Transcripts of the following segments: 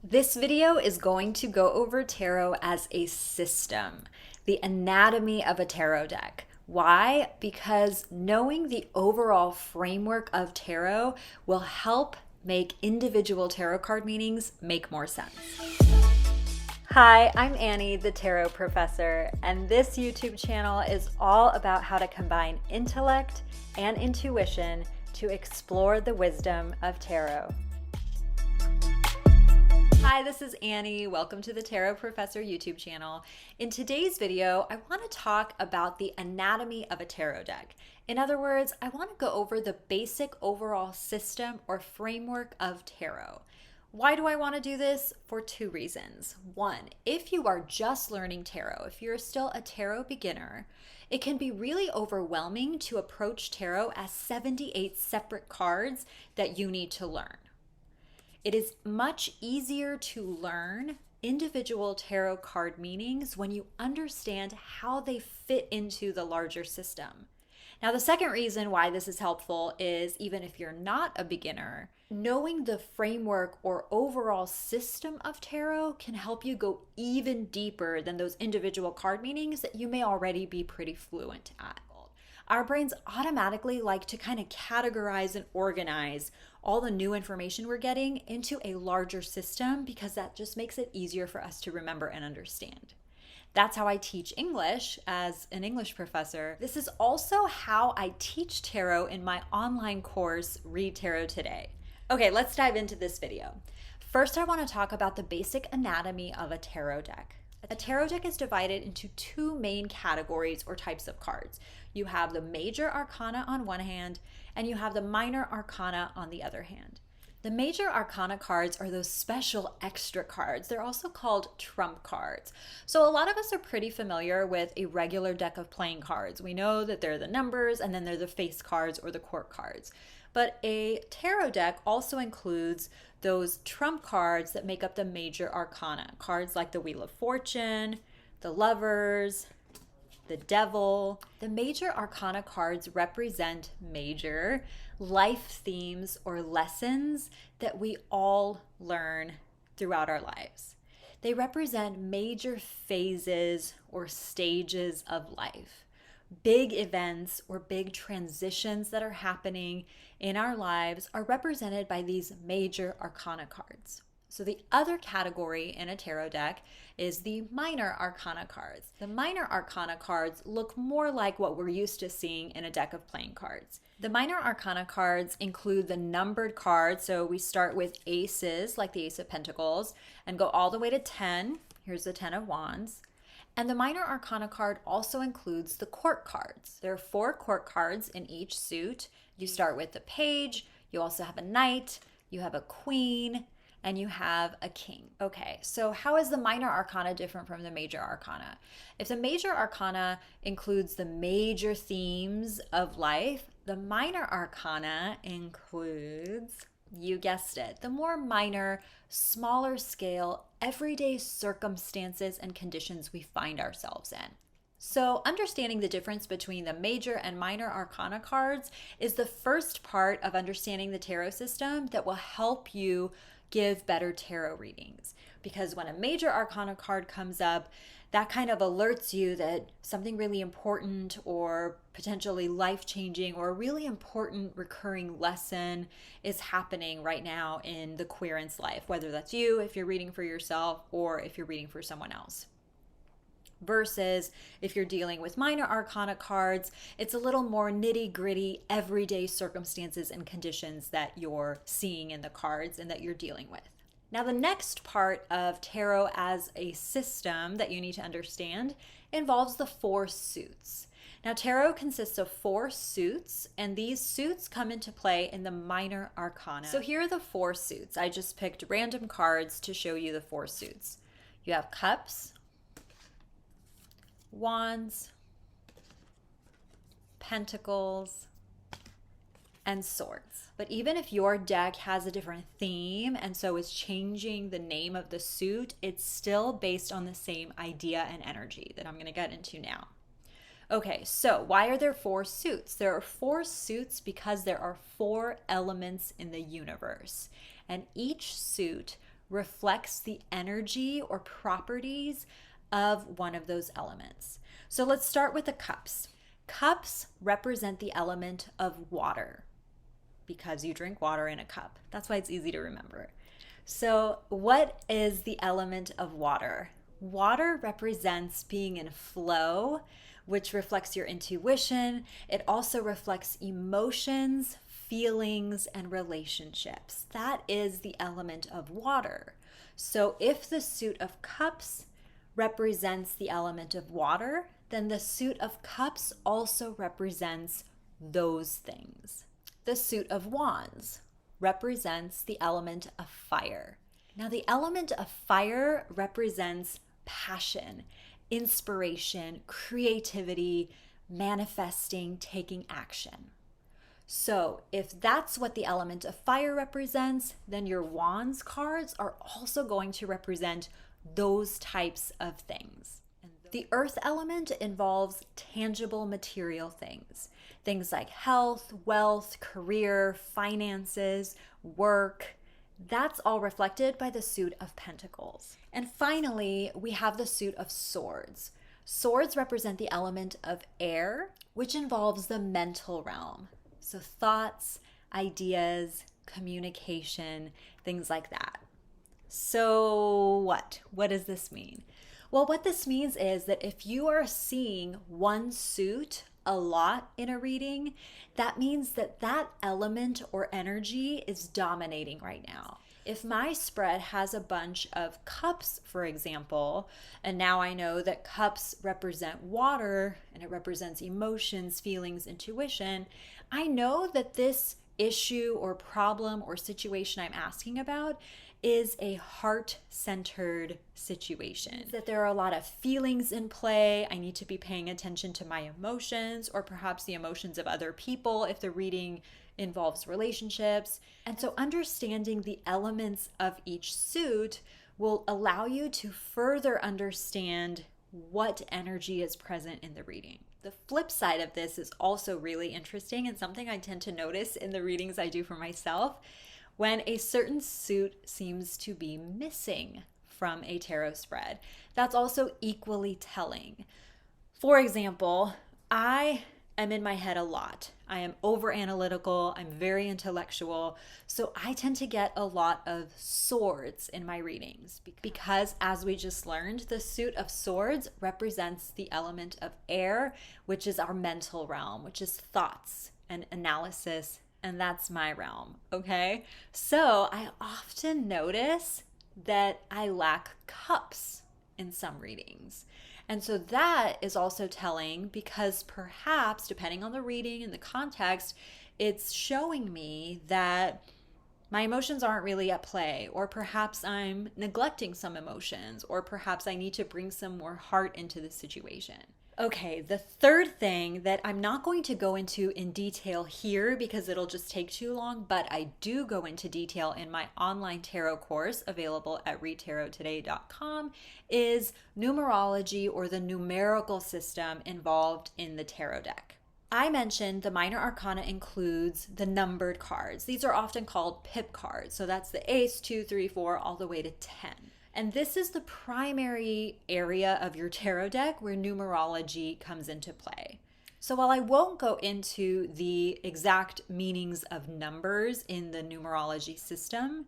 This video is going to go over tarot as a system, the anatomy of a tarot deck. Why? Because knowing the overall framework of tarot will help make individual tarot card meanings make more sense. Hi, I'm Annie, the Tarot Professor, and this YouTube channel is all about how to combine intellect and intuition to explore the wisdom of tarot. Hi, this is Annie. Welcome to the Tarot Professor YouTube channel. In today's video, I want to talk about the anatomy of a tarot deck. In other words, I want to go over the basic overall system or framework of tarot. Why do I want to do this? For two reasons. One, if you are just learning tarot, if you're still a tarot beginner, it can be really overwhelming to approach tarot as 78 separate cards that you need to learn. It is much easier to learn individual tarot card meanings when you understand how they fit into the larger system. Now, the second reason why this is helpful is even if you're not a beginner, knowing the framework or overall system of tarot can help you go even deeper than those individual card meanings that you may already be pretty fluent at. Our brains automatically like to kind of categorize and organize all the new information we're getting into a larger system because that just makes it easier for us to remember and understand. That's how I teach English as an English professor. This is also how I teach tarot in my online course, Read Tarot Today. Okay, let's dive into this video. First, I want to talk about the basic anatomy of a tarot deck. A tarot deck is divided into two main categories or types of cards. You have the Major Arcana on one hand, and you have the Minor Arcana on the other hand. The Major Arcana cards are those special extra cards. They're also called trump cards. So a lot of us are pretty familiar with a regular deck of playing cards. We know that they're the numbers, and then they're the face cards or the court cards. But a tarot deck also includes those trump cards that make up the Major Arcana. Cards like the Wheel of Fortune, the Lovers, the Devil. The Major Arcana cards represent major life themes or lessons that we all learn throughout our lives. They represent major phases or stages of life. Big events or big transitions that are happening in our lives are represented by these Major Arcana cards. So the other category in a tarot deck is the Minor Arcana cards. The Minor Arcana cards look more like what we're used to seeing in a deck of playing cards. The Minor Arcana cards include the numbered cards. So we start with aces, like the Ace of Pentacles, and go all the way to 10. Here's the 10 of Wands. And the Minor Arcana card also includes the court cards. There are 4 court cards in each suit. You start with the page, you also have a knight, you have a queen, and you have a king. Okay, so how is the Minor Arcana different from the Major Arcana? If the Major Arcana includes the major themes of life, the Minor Arcana includes, you guessed it, the more minor, smaller scale, everyday circumstances and conditions we find ourselves in. So understanding the difference between the Major and Minor Arcana cards is the first part of understanding the tarot system that will help you give better tarot readings. Because when a Major Arcana card comes up, that kind of alerts you that something really important or potentially life-changing or a really important recurring lesson is happening right now in the querent's life, whether that's you, if you're reading for yourself, or if you're reading for someone else. Versus if you're dealing with Minor Arcana cards, it's a little more nitty-gritty, everyday circumstances and conditions that you're seeing in the cards and that you're dealing with. Now, the next part of tarot as a system that you need to understand involves the 4 suits. Now, tarot consists of 4 suits, and these suits come into play in the Minor Arcana. So here are the 4 suits. I just picked random cards to show you the 4 suits. You have Cups, Wands, Pentacles, and Swords. But even if your deck has a different theme and so is changing the name of the suit, it's still based on the same idea and energy that I'm going to get into now. Okay, so why are there 4 suits? There are 4 suits because there are 4 elements in the universe, and each suit reflects the energy or properties of one of those elements. So let's start with the cups. Cups represent the element of water because you drink water in a cup. That's why it's easy to remember. So what is the element of water? Water represents being in flow, which reflects your intuition. It also reflects emotions, feelings, and relationships. That is the element of water. So if the suit of cups represents the element of water, then the suit of cups also represents those things. The suit of wands represents the element of fire. Now, the element of fire represents passion, inspiration, creativity, manifesting, taking action. So if that's what the element of fire represents, then your wands cards are also going to represent those types of things. The earth element involves tangible material things. Things like health, wealth, career, finances, work. That's all reflected by the suit of pentacles. And finally, we have the suit of swords. Swords represent the element of air, which involves the mental realm. So thoughts, ideas, communication, things like that. So what? What does this mean? Well, what this means is that if you are seeing one suit a lot in a reading, that means that that element or energy is dominating right now. If my spread has a bunch of cups, for example, and now I know that cups represent water and it represents emotions, feelings, intuition, I know that this issue or problem or situation I'm asking about is a heart-centered situation. That there are a lot of feelings in play. I need to be paying attention to my emotions or perhaps the emotions of other people if the reading involves relationships. And so understanding the elements of each suit will allow you to further understand what energy is present in the reading. The flip side of this is also really interesting and something I tend to notice in the readings I do for myself. When a certain suit seems to be missing from a tarot spread, that's also equally telling. For example, I am in my head a lot. I am over analytical, I'm very intellectual, so I tend to get a lot of swords in my readings because as we just learned, the suit of swords represents the element of air, which is our mental realm, which is thoughts and analysis. And that's my realm, okay? So I often notice that I lack cups in some readings. And so that is also telling because perhaps, depending on the reading and the context, it's showing me that my emotions aren't really at play, or perhaps I'm neglecting some emotions, or perhaps I need to bring some more heart into the situation. Okay, the third thing that I'm not going to go into in detail here because it'll just take too long, but I do go into detail in my online tarot course available at readtarottoday.com is numerology, or the numerical system involved in the tarot deck. I mentioned the minor arcana includes the numbered cards. These are often called pip cards. So that's the ace, 2, 3, 4, all the way to 10. And this is the primary area of your tarot deck where numerology comes into play. So while I won't go into the exact meanings of numbers in the numerology system,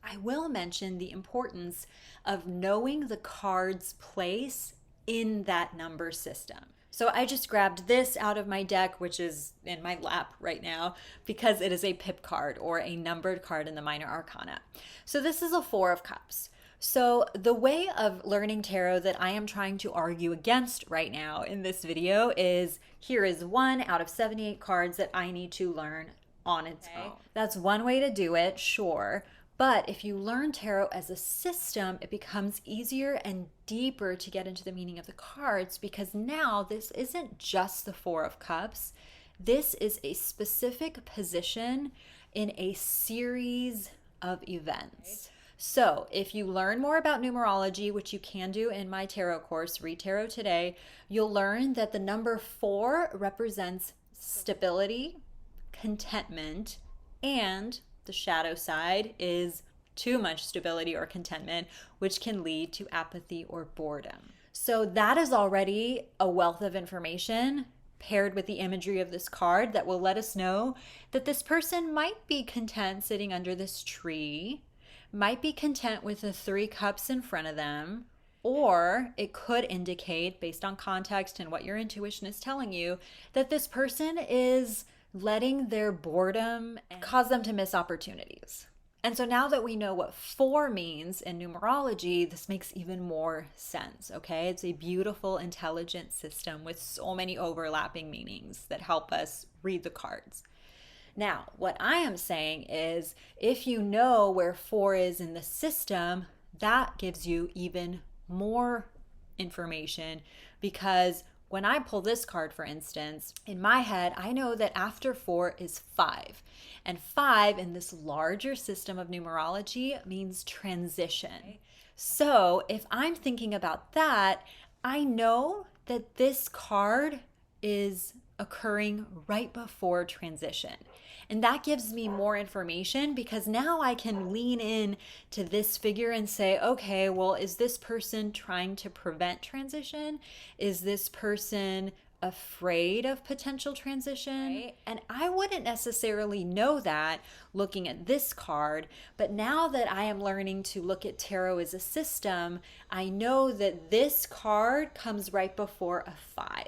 I will mention the importance of knowing the card's place in that number system. So I just grabbed this out of my deck, which is in my lap right now, because it is a pip card or a numbered card in the minor arcana. So this is a 4 of cups. So the way of learning tarot that I am trying to argue against right now in this video is here is 1 out of 78 cards that I need to learn on its own. That's one way to do it, sure. But if you learn tarot as a system, it becomes easier and deeper to get into the meaning of the cards because now this isn't just the 4 of cups. This is a specific position in a series of events. So if you learn more about numerology, which you can do in my tarot course, Read Tarot Today, you'll learn that the number 4 represents stability, contentment, and the shadow side is too much stability or contentment, which can lead to apathy or boredom. So that is already a wealth of information paired with the imagery of this card that will let us know that this person might be content sitting under this tree, might be content with the 3 cups in front of them, or it could indicate, based on context and what your intuition is telling you, that this person is letting their boredom cause them to miss opportunities. And so now that we know what 4 means in numerology, this makes even more sense, okay? It's a beautiful, intelligent system with so many overlapping meanings that help us read the cards. Now, what I am saying is if you know where 4 is in the system, that gives you even more information, because when I pull this card, for instance, in my head, I know that after 4 is 5. And 5 in this larger system of numerology means transition. So if I'm thinking about that, I know that this card is occurring right before transition. And that gives me more information, because now I can lean in to this figure and say, okay, well, is this person trying to prevent transition? Is this person afraid of potential transition? Right? And I wouldn't necessarily know that looking at this card, but now that I am learning to look at tarot as a system, I know that this card comes right before a 5.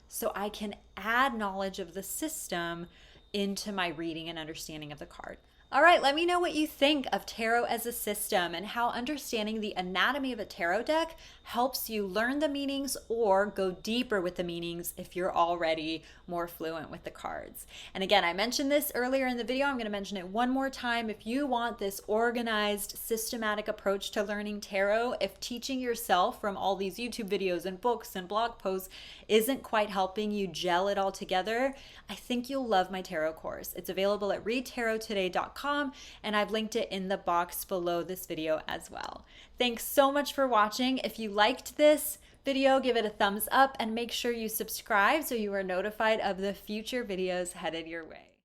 So I can add knowledge of the system into my reading and understanding of the card. All right, let me know what you think of tarot as a system and how understanding the anatomy of a tarot deck helps you learn the meanings or go deeper with the meanings if you're already more fluent with the cards. And again, I mentioned this earlier in the video. I'm going to mention it one more time. If you want this organized, systematic approach to learning tarot, if teaching yourself from all these YouTube videos and books and blog posts isn't quite helping you gel it all together, I think you'll love my tarot course. It's available at readtarottoday.com, and I've linked it in the box below this video as well. Thanks so much for watching. If you liked this video, give it a thumbs up and make sure you subscribe so you are notified of the future videos headed your way.